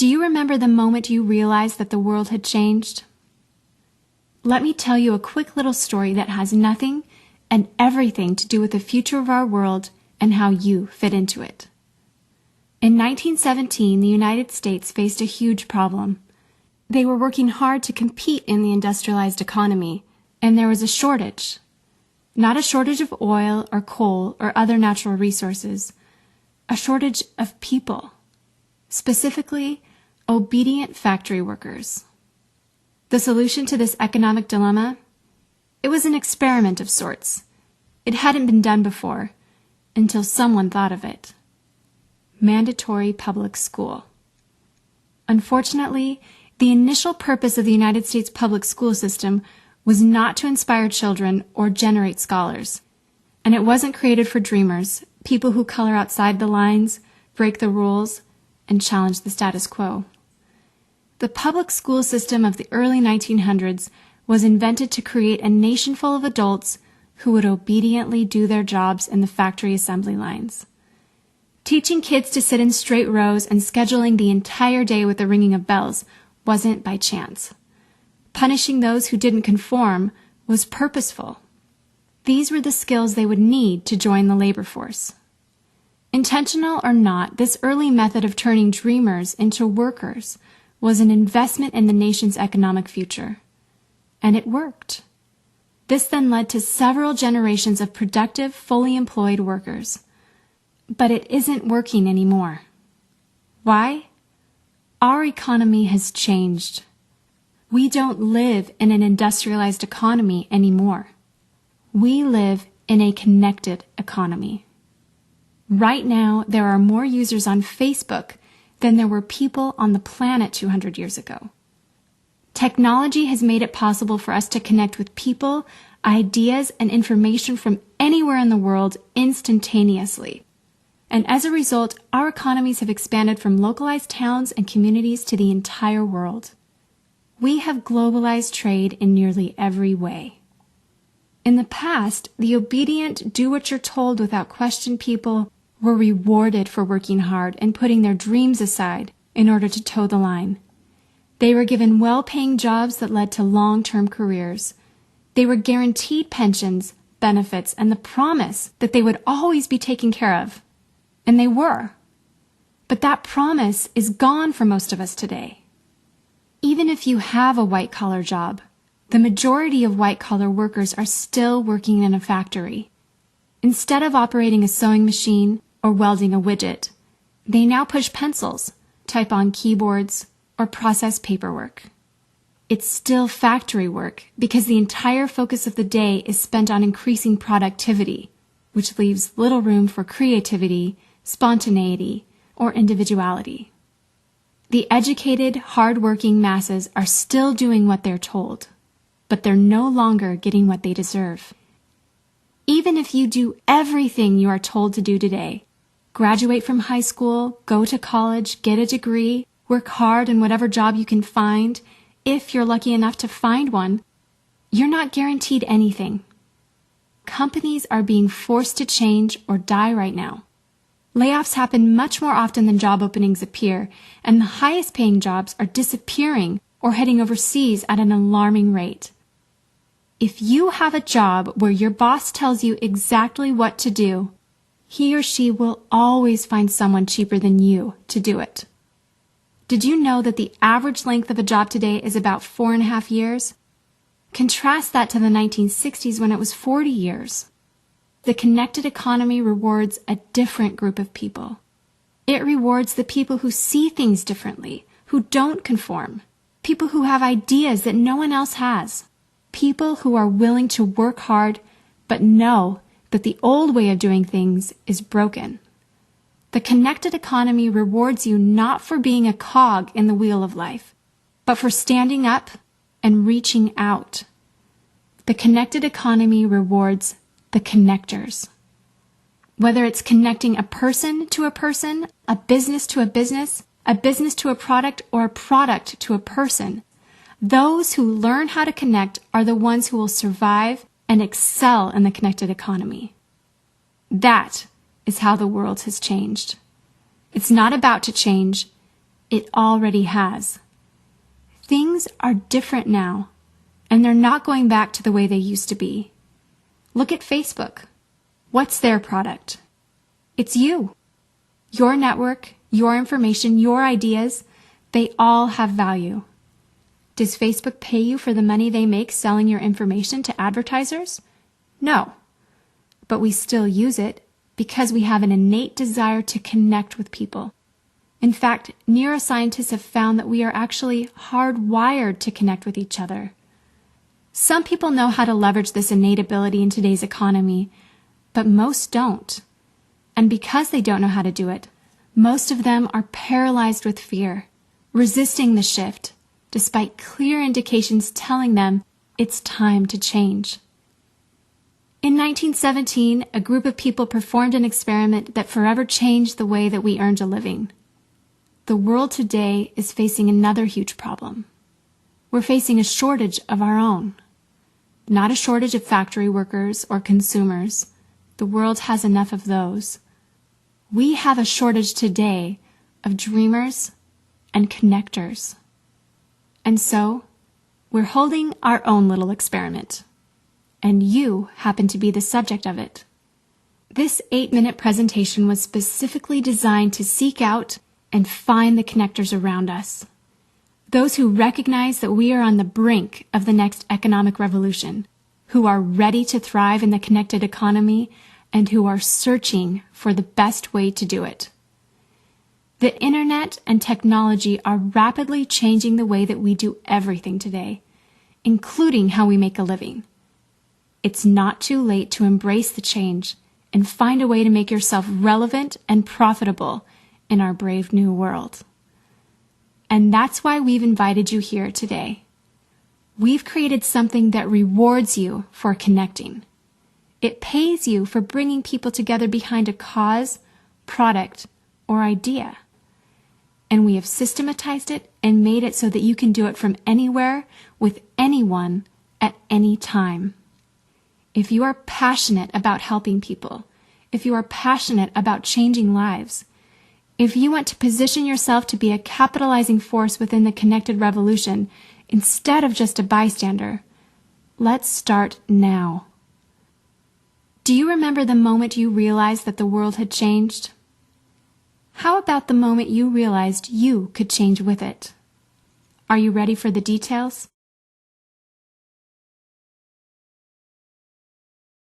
Do you remember the moment you realized that the world had changed? Let me tell you a quick little story that has nothing and everything to do with the future of our world and how you fit into it. In 1917, the United States faced a huge problem. They were working hard to compete in the industrialized economy, and there was a shortage. Not a shortage of oil or coal or other natural resources, a shortage of people, specifically obedient factory workers. The solution to this economic dilemma? It was an experiment of sorts. It hadn't been done before, until someone thought of it. Mandatory public school. Unfortunately, the initial purpose of the United States public school system was not to inspire children or generate scholars. And it wasn't created for dreamers, people who color outside the lines, break the rules, and challenge the status quo. The public school system of the early 1900s was invented to create a nation full of adults who would obediently do their jobs in the factory assembly lines. Teaching kids to sit in straight rows and scheduling the entire day with the ringing of bells wasn't by chance. Punishing those who didn't conform was purposeful. These were the skills they would need to join the labor force. Intentional or not, this early method of turning dreamers into workers was an investment in the nation's economic future. And it worked. This then led to several generations of productive, fully employed workers. But it isn't working anymore. Why? Our economy has changed. We don't live in an industrialized economy anymore. We live in a connected economy. Right now, there are more users on Facebook than there were people on the planet 200 years ago. Technology has made it possible for us to connect with people, ideas, and information from anywhere in the world instantaneously. And as a result, our economies have expanded from localized towns and communities to the entire world. We have globalized trade in nearly every way. In the past, the obedient, do-what-you're-told without question people were rewarded for working hard and putting their dreams aside in order to toe the line. They were given well-paying jobs that led to long-term careers. They were guaranteed pensions, benefits, and the promise that they would always be taken care of. And they were. But that promise is gone for most of us today. Even if you have a white-collar job, the majority of white-collar workers are still working in a factory. Instead of operating a sewing machine or welding a widget, they now push pencils, type on keyboards, or process paperwork. It's still factory work because the entire focus of the day is spent on increasing productivity, which leaves little room for creativity, spontaneity, or individuality. The educated, hard-working masses are still doing what they're told, but they're no longer getting what they deserve. Even if you do everything you are told to do today, graduate from high school, go to college, get a degree, work hard in whatever job you can find, if you're lucky enough to find one, you're not guaranteed anything. Companies are being forced to change or die right now. Layoffs happen much more often than job openings appear, and the highest paying jobs are disappearing or heading overseas at an alarming rate. If you have a job where your boss tells you exactly what to do, he or she will always find someone cheaper than you to do it. Did you know that the average length of a job today is about 4.5 years? Contrast that to the 1960s when it was 40 years. The connected economy rewards a different group of people. It rewards the people who see things differently, who don't conform, people who have ideas that no one else has, people who are willing to work hard but know that the old way of doing things is broken. The connected economy rewards you not for being a cog in the wheel of life, but for standing up and reaching out. The connected economy rewards the connectors. Whether it's connecting a person to a person, a business to a business to a product, or a product to a person, those who learn how to connect are the ones who will survive and excel in the connected economy. That is how the world has changed. It's not about to change. It already has. Things are different now, and they're not going back to the way they used to be. Look at Facebook. What's their product? It's you. Your network, your information, your ideas, they all have value. Does Facebook pay you for the money they make selling your information to advertisers? No. But we still use it because we have an innate desire to connect with people. In fact, neuroscientists have found that we are actually hardwired to connect with each other. Some people know how to leverage this innate ability in today's economy, but most don't. And because they don't know how to do it, most of them are paralyzed with fear, resisting the shift, despite clear indications telling them it's time to change. In 1917, a group of people performed an experiment that forever changed the way that we earned a living. The world today is facing another huge problem. We're facing a shortage of our own. Not a shortage of factory workers or consumers. The world has enough of those. We have a shortage today of dreamers and connectors. And so, we're holding our own little experiment. And you happen to be the subject of it. This 8-minute presentation was specifically designed to seek out and find the connectors around us. Those who recognize that we are on the brink of the next economic revolution, who are ready to thrive in the connected economy, and who are searching for the best way to do it. The internet and technology are rapidly changing the way that we do everything today, including how we make a living. It's not too late to embrace the change and find a way to make yourself relevant and profitable in our brave new world. And that's why we've invited you here today. We've created something that rewards you for connecting. It pays you for bringing people together behind a cause, product, or idea. And we have systematized it and made it so that you can do it from anywhere, with anyone, at any time. If you are passionate about helping people, if you are passionate about changing lives, if you want to position yourself to be a capitalizing force within the connected revolution instead of just a bystander, let's start now. Do you remember the moment you realized that the world had changed? How about the moment you realized you could change with it? Are you ready for the details?